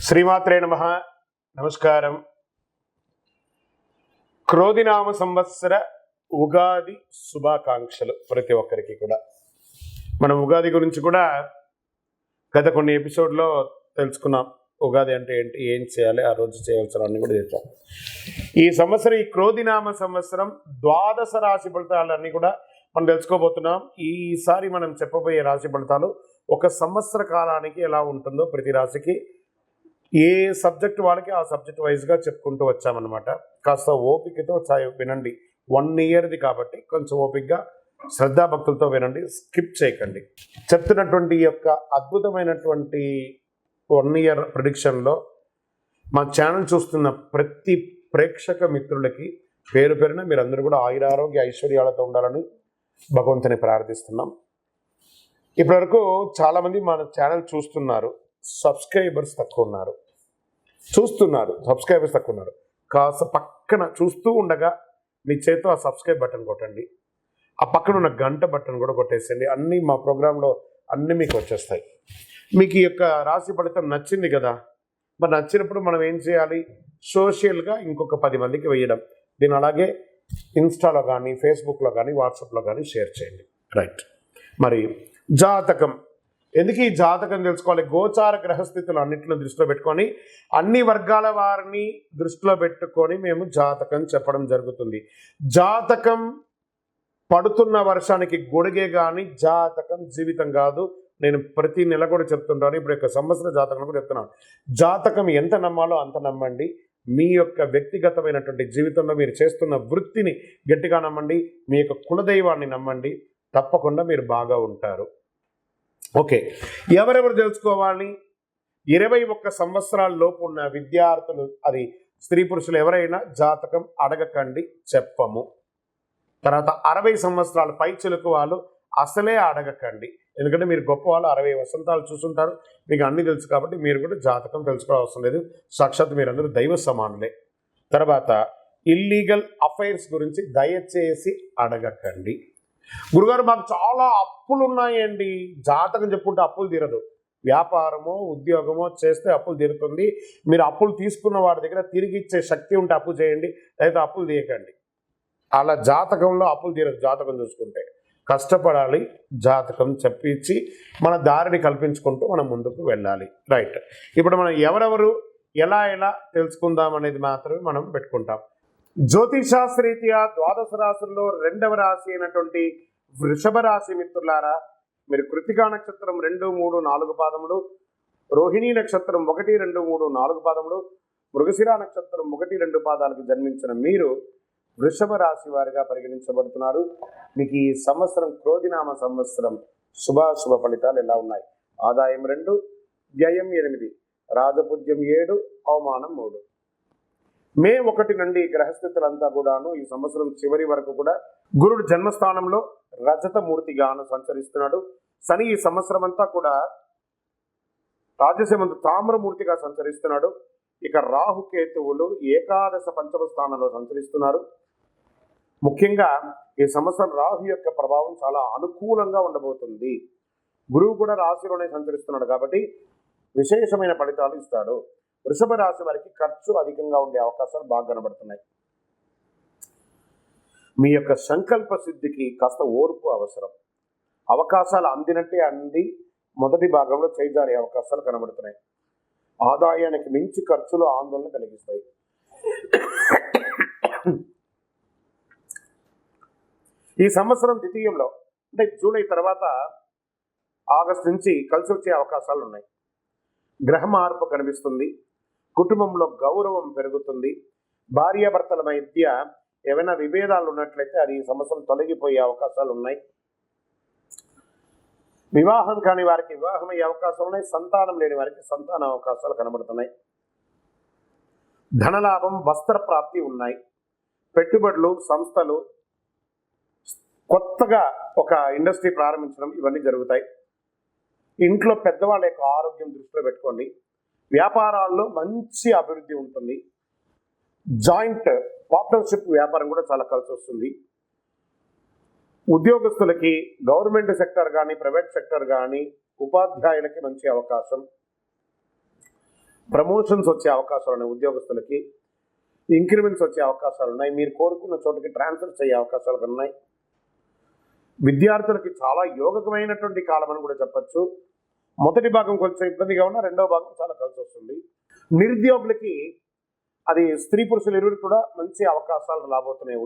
శ్రీమాత్రే నమః. నమస్కారం. క్రోధినామ సంవత్సర ఉగాది శుభాకాంక్షలు ప్రతి ఒక్కరికి కూడా. మనం ఉగాది గురించి కూడా గత కొన్ని ఎపిసోడ్లో తెలుసుకున్నాం. ఉగాది అంటే ఏంటి, ఏం చేయాలి, ఆ రోజు చేయవలసిన అన్ని కూడా చేస్తాం. ఈ సంవత్సరం, ఈ క్రోధినామ సంవత్సరం ద్వాదశ రాశి ఫలితాలన్నీ కూడా మనం తెలుసుకోబోతున్నాం. ఈసారి మనం చెప్పబోయే రాశి ఫలితాలు ఒక సంవత్సర కాలానికి ఎలా ఉంటుందో ప్రతి రాశికి ఏ సబ్జెక్ట్ వాళ్ళకి ఆ సబ్జెక్ట్ వైజ్గా చెప్పుకుంటూ వచ్చామన్నమాట. కాస్త ఓపికతో వినండి. 1 ఇయర్ది కాబట్టి కొంచెం ఓపికగా శ్రద్ధాభక్తులతో వినండి, స్కిప్ చేయకండి. చెప్తున్నటువంటి ఈ యొక్క అద్భుతమైనటువంటి 1 ఇయర్ ప్రిడిక్షన్లో మా ఛానల్ చూస్తున్న ప్రతి ప్రేక్షక మిత్రులకి పేరు పేరున మీరందరూ కూడా ఆయురారోగ్య ఐశ్వర్యాలతో ఉండాలని భగవంతుని ప్రార్థిస్తున్నాం. ఇప్పటివరకు చాలామంది మన ఛానల్ చూస్తున్నారు, సబ్స్క్రైబర్స్ తక్కువ ఉన్నారు. సబ్స్క్రైబర్స్ తక్కువ ఉన్నారు. కాస్త పక్కన చూస్తూ ఉండగా మీ చేతితో ఆ సబ్స్క్రైబ్ బటన్ కొట్టండి. ఆ పక్కన ఉన్న గంట బటన్ కూడా కొట్టేసేయండి. అన్నీ మా ప్రోగ్రాంలో అన్నీ మీకు వచ్చేస్తాయి. మీకు ఈ యొక్క రాశి ఫలితం నచ్చింది కదా, మరి నచ్చినప్పుడు మనం ఏం చేయాలి? సోషల్గా ఇంకొక 10 మందికి వేయడం. దీన్ని అలాగే ఇన్స్టాలో కానీ, ఫేస్బుక్లో కానీ, వాట్సాప్లో కానీ షేర్ చేయండి. రైట్. మరి జాతకం, ఎందుకు ఈ జాతకం తెలుసుకోవాలి? గోచార గ్రహస్థితులు అన్నింటిలో దృష్టిలో పెట్టుకొని, అన్ని వర్గాల వారిని దృష్టిలో పెట్టుకొని మేము జాతకం చెప్పడం జరుగుతుంది. జాతకం పడుతున్న వర్షానికి గొడుగే కానీ జాతకం జీవితం కాదు. నేను ప్రతి నెల కూడా చెప్తుంటాను, ఇప్పుడు యొక్క సంవత్సర జాతకం కూడా చెప్తున్నాను. జాతకం ఎంత నమ్మాలో అంత నమ్మండి. మీ యొక్క వ్యక్తిగతమైనటువంటి జీవితంలో మీరు చేస్తున్న వృత్తిని గట్టిగా నమ్మండి. మీ యొక్క కులదైవాన్ని నమ్మండి. తప్పకుండా మీరు బాగా ఉంటారు. ఓకే, ఎవరెవరు తెలుసుకోవాలి? 21 సంవత్సరాల లోపు ఉన్న విద్యార్థులు, అది స్త్రీ పురుషులు ఎవరైనా జాతకం అడగకండి, చెప్పము. తర్వాత 60 సంవత్సరాల పై చిలుకు వాళ్ళు అసలే అడగకండి. ఎందుకంటే మీరు గొప్ప వాళ్ళు, 60 వసంతాలు చూసుంటారు, మీకు అన్నీ తెలుసు కాబట్టి మీరు కూడా జాతకం తెలుసుకోవడం అవసరం లేదు. సాక్షాత్ మీరందరూ దైవ సమానులే. తర్వాత ఇల్లీగల్ అఫైర్స్ గురించి దయచేసి అడగకండి. గురుగారు మాకు చాలా అప్పులు ఉన్నాయండి. జాతకం చెప్పుకుంటే అప్పులు తీరదు. వ్యాపారమో ఉద్యోగమో చేస్తే అప్పులు తీరుతుంది. మీరు అప్పులు తీసుకున్న వాడి దగ్గర తిరిగి ఇచ్చే శక్తి ఉంటే అప్పు చేయండి, లేదా అప్పులు తీయకండి. అలా జాతకంలో అప్పులు తీరదు. జాతకం చూసుకుంటే కష్టపడాలి, జాతకం చెప్పించి మన దారిని కల్పించుకుంటూ మనం ముందుకు వెళ్ళాలి. రైట్. ఇప్పుడు మనం ఎవరెవరు ఎలా తెలుసుకుందాం అనేది మాత్రమే మనం పెట్టుకుంటాం. జ్యోతిషాస్త్రరీత్యా ద్వాదశ రాశుల్లో 2వ రాశి అయినటువంటి వృషభ రాశి మిత్రులారా, మీరు కృతికా నక్షత్రం 2, 3, 4 పాదములు, రోహిణీ నక్షత్రం 1, 2, 3, 4 పాదములు, మృగశిర నక్షత్రం 1, 2 పాదాలకు జన్మించిన మీరు వృషభ రాశి వారిగా పరిగణించబడుతున్నారు. మీకు ఈ సంవత్సరం క్రోధినామ సంవత్సరం శుభాశుభ ఫలితాలు ఎలా ఉన్నాయి? ఆదాయం 2, వ్యయం 8, రాజపూజ్యం 7, అవమానం 3. మే 1 నుండి గ్రహస్థితులంతా కూడాను ఈ సంవత్సరం చివరి వరకు కూడా గురుడు జన్మస్థానంలో రజతమూర్తిగాను సంచరిస్తున్నాడు. శని ఈ సంవత్సరం అంతా కూడా రాజసమందు తామ్రమూర్తిగా సంచరిస్తున్నాడు. ఇక రాహుకేతువులు ఏకాదశ పంచమ స్థానంలో సంచరిస్తున్నారు. ముఖ్యంగా ఈ సంవత్సరం రాహు యొక్క ప్రభావం చాలా అనుకూలంగా ఉండబోతుంది. గురువు కూడా రాశిలోనే సంచరిస్తున్నాడు కాబట్టి విశేషమైన ఫలితాలు ఇస్తాడు. వృషభ రాశి వారికి ఖర్చు అధికంగా ఉండే అవకాశాలు బాగా కనబడుతున్నాయి. మీ యొక్క సంకల్ప సిద్ధికి కాస్త ఓర్పు అవసరం. అవకాశాలు అందినట్టే అంది మొదటి భాగంలో చేజారే అవకాశాలు కనబడుతున్నాయి. ఆదాయానికి మించి ఖర్చులు ఆందోళన కలిగిస్తాయి. ఈ సంవత్సరం ద్వితీయంలో, అంటే జూలై తర్వాత ఆగస్టు నుంచి కలిసి వచ్చే అవకాశాలు ఉన్నాయి. గ్రహ మార్పు కనిపిస్తుంది. కుటుంబంలో గౌరవం పెరుగుతుంది. భార్యాభర్తల మధ్య ఏమైనా విభేదాలు ఉన్నట్లయితే అది ఈ సంవత్సరం తొలగిపోయే అవకాశాలు ఉన్నాయి. వివాహం కాని వారికి వివాహం అయ్యే అవకాశాలు ఉన్నాయి. సంతానం లేని వారికి సంతాన అవకాశాలు కనబడుతున్నాయి. ధనలాభం, వస్త్ర ప్రాప్తి ఉన్నాయి. పెట్టుబడులు, సంస్థలు, కొత్తగా ఒక ఇండస్ట్రీ ప్రారంభించడం, ఇవన్నీ జరుగుతాయి. ఇంట్లో పెద్దవాళ్ళ యొక్క ఆరోగ్యం దృష్టిలో పెట్టుకోండి. వ్యాపారాల్లో మంచి అభివృద్ధి ఉంటుంది. జాయింట్ పార్ట్నర్షిప్ వ్యాపారం కూడా చాలా కలిసి వస్తుంది. ఉద్యోగస్తులకి గవర్నమెంట్ సెక్టర్ కానీ, ప్రైవేట్ సెక్టర్ కానీ, ఉపాధ్యాయులకి మంచి అవకాశం. ప్రమోషన్స్ వచ్చే అవకాశాలు ఉన్నాయి, ఉద్యోగస్తులకి ఇంక్రిమెంట్స్ వచ్చే అవకాశాలు ఉన్నాయి, మీరు కోరుకున్న చోటుకి ట్రాన్స్ఫర్స్ అయ్యే అవకాశాలు ఉన్నాయి. విద్యార్థులకి చాలా యోగకమైనటువంటి కాలం అని కూడా చెప్పచ్చు. మొదటి భాగం కొంచెం ఇబ్బందిగా ఉన్నా రెండవ భాగం చాలా కలిసి వస్తుంది. నిరుద్యోగులకి అది స్త్రీ పురుషులు ఇరువురు కూడా మంచి అవకాశాలు రాబోతున్నాయి.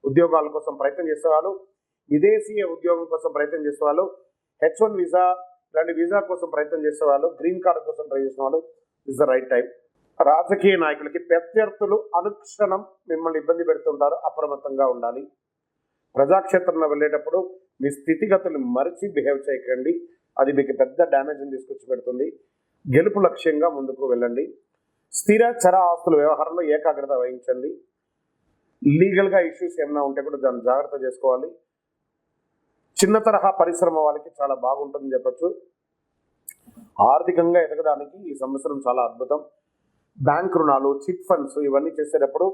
ఉద్యోగాల కోసం ప్రయత్నం చేసేవాళ్ళు, విదేశీయ ఉద్యోగం కోసం ప్రయత్నం చేసేవాళ్ళు, H1 వీసా ఇలాంటి వీసా కోసం ప్రయత్నం చేసేవాళ్ళు, గ్రీన్ కార్డు కోసం ట్రై చేసిన వాళ్ళు ఇస్ ద రైట్ టైం. రాజకీయ నాయకులకి ప్రత్యర్థులు అనుక్షణం మిమ్మల్ని ఇబ్బంది పెడుతుంటారు, అప్రమత్తంగా ఉండాలి. ప్రజాక్షేత్రంలో వెళ్ళేటప్పుడు మీ స్థితిగతులు మరిచి బిహేవ్ చేయకండి, అది మీకు పెద్ద డ్యామేజ్ని తీసుకొచ్చి పెడుతుంది. గెలుపు లక్ష్యంగా ముందుకు వెళ్ళండి. స్థిర చర ఆస్తుల వ్యవహారంలో ఏకాగ్రత వహించండి. లీగల్గా ఇష్యూస్ ఏమైనా ఉంటే కూడా దాన్ని జాగ్రత్త చేసుకోవాలి. చిన్న తరహా పరిశ్రమ వాళ్ళకి చాలా బాగుంటుందని చెప్పచ్చు. ఆర్థికంగా ఎదగడానికి ఈ సంవత్సరం చాలా అద్భుతం. బ్యాంక్ రుణాలు, చిట్ ఫండ్స్ ఇవన్నీ చేసేటప్పుడు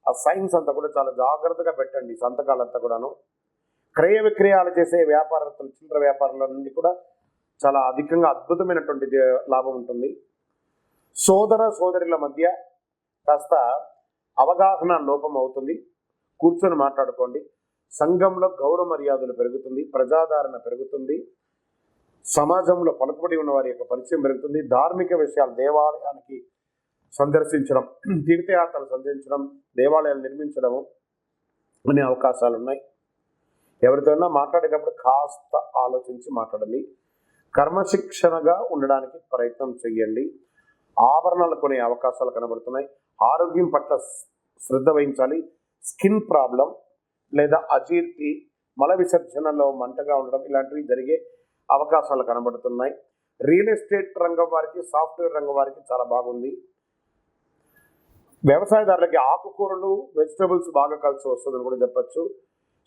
ఆ సైన్స్ అంతా కూడా చాలా జాగ్రత్తగా పెట్టండి, సంతకాలంతా కూడాను. క్రయ విక్రయాలు చేసే వ్యాపారస్తులు, చిల్లర వ్యాపారుల నుండి కూడా చాలా అధికంగా అద్భుతమైనటువంటి లాభం ఉంటుంది. సోదర సోదరుల మధ్య కాస్త అవగాహన లోపం అవుతుంది, కూర్చొని మాట్లాడుకోండి. సంఘంలో గౌరవ మర్యాదలు పెరుగుతుంది, ప్రజాదరణ పెరుగుతుంది, సమాజంలో పలుకుబడి ఉన్న వారి యొక్క పరిచయం పెరుగుతుంది. ధార్మిక విషయాలు, దేవాలయానికి సందర్శించడం, తీర్థయాత్రలు సందర్శించడం, దేవాలయాలు నిర్మించడము అనే అవకాశాలు ఉన్నాయి. ఎవరితోనైనా మాట్లాడేటప్పుడు కాస్త ఆలోచించి మాట్లాడండి. క్రమశిక్షణగా ఉండడానికి ప్రయత్నం చేయండి. ఆభరణాలు కొనే అవకాశాలు కనబడుతున్నాయి. ఆరోగ్యం పట్ల శ్రద్ధ వహించాలి. స్కిన్ ప్రాబ్లం లేదా అజీర్తి, మల విసర్జనలో మంటగా ఉండడం ఇలాంటివి జరిగే అవకాశాలు కనబడుతున్నాయి. రియల్ ఎస్టేట్ రంగం వారికి, సాఫ్ట్వేర్ రంగం వారికి చాలా బాగుంది. వ్యవసాయదారులకి ఆకుకూరలు, వెజిటబుల్స్ బాగా కలిసి వస్తుందని కూడా చెప్పచ్చు.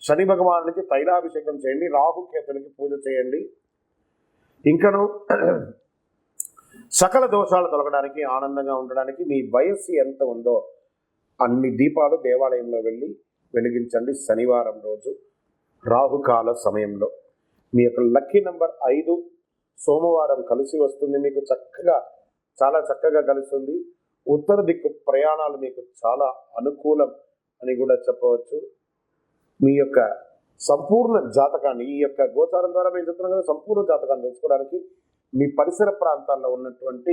శని భగవానునికి తైలాభిషేకం చేయండి. రాహుకేతులకి పూజ చేయండి. ఇంకను సకల దోషాలు తొలగడానికి, ఆనందంగా ఉండడానికి మీ వయస్సు ఎంత ఉందో అన్ని దీపాలు దేవాలయంలో వెళ్ళి వెలిగించండి. శనివారం రోజు రాహుకాల సమయంలో మీ యొక్క లక్కీ నెంబర్ 5. సోమవారం కలిసి వస్తుంది, మీకు చాలా చక్కగా కలుస్తుంది. ఉత్తర దిక్కు ప్రయాణాలు మీకు చాలా అనుకూలం అని కూడా చెప్పవచ్చు. మీ యొక్క సంపూర్ణ జాతకాన్ని, ఈ యొక్క గోచారం ద్వారా మేము చెప్తున్నాం కదా, సంపూర్ణ జాతకాన్ని తెలుసుకోవడానికి మీ పరిసర ప్రాంతాల్లో ఉన్నటువంటి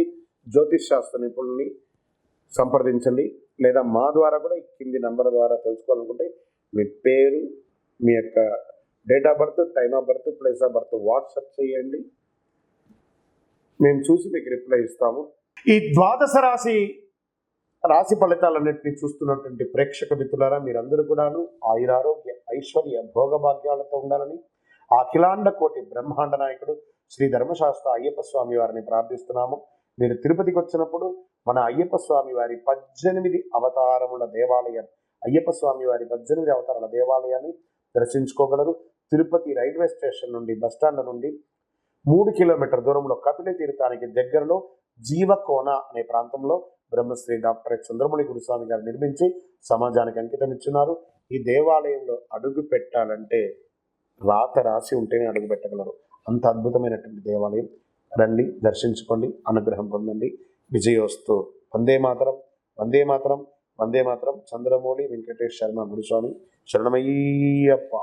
జ్యోతిష్ శాస్త్ర నిపుణుల్ని సంప్రదించండి. లేదా మా ద్వారా కూడా ఈ కింది నంబర్ ద్వారా తెలుసుకోవాలనుకుంటే మీ పేరు, మీ యొక్క date of birth, time of birth, place of birth WhatsApp చేయండి. మేము చూసి మీకు రిప్లై ఇస్తాము. ఈ ద్వాదశ రాశి ఫలితాలన్నింటినీ చూస్తున్నటువంటి ప్రేక్షక మిత్రులారా, మీరందరూ కూడాను ఆయురారోగ్య ఐశ్వర్య భోగభాగ్యాలతో ఉండాలని అఖిలాండ కోటి బ్రహ్మాండ నాయకుడు శ్రీ ధర్మశాస్త్ర అయ్యప్ప స్వామి వారిని ప్రార్థిస్తున్నాము. మీరు తిరుపతికి వచ్చినప్పుడు మన అయ్యప్ప స్వామి వారి 18 అవతారముల దేవాలయం, అయ్యప్ప స్వామి వారి 18 అవతారాల దేవాలయాన్ని దర్శించుకోగలరు. తిరుపతి రైల్వే స్టేషన్ నుండి, బస్టాండ్ నుండి 3 కిలోమీటర్ల దూరంలో కపిల తీర్థానికి దగ్గరలో జీవకోన అనే ప్రాంతంలో బ్రహ్మశ్రీ డాక్టర్ చంద్రమౌళి గురుస్వామి గారు నిర్మించి సమాజానికి అంకితం ఇచ్చున్నారు. ఈ దేవాలయంలో అడుగు పెట్టాలంటే రాత రాసి ఉంటేనే అడుగు పెట్టగలరు. అంత అద్భుతమైనటువంటి దేవాలయం. రండి, దర్శించుకోండి, అనుగ్రహం పొందండి. విజయోస్తు. వందే మాతరం, వందే మాతరం, వందే మాతరం. చంద్రమౌళి వెంకటేష్ శర్మ గురుస్వామి. శరణమయ్యప్ప.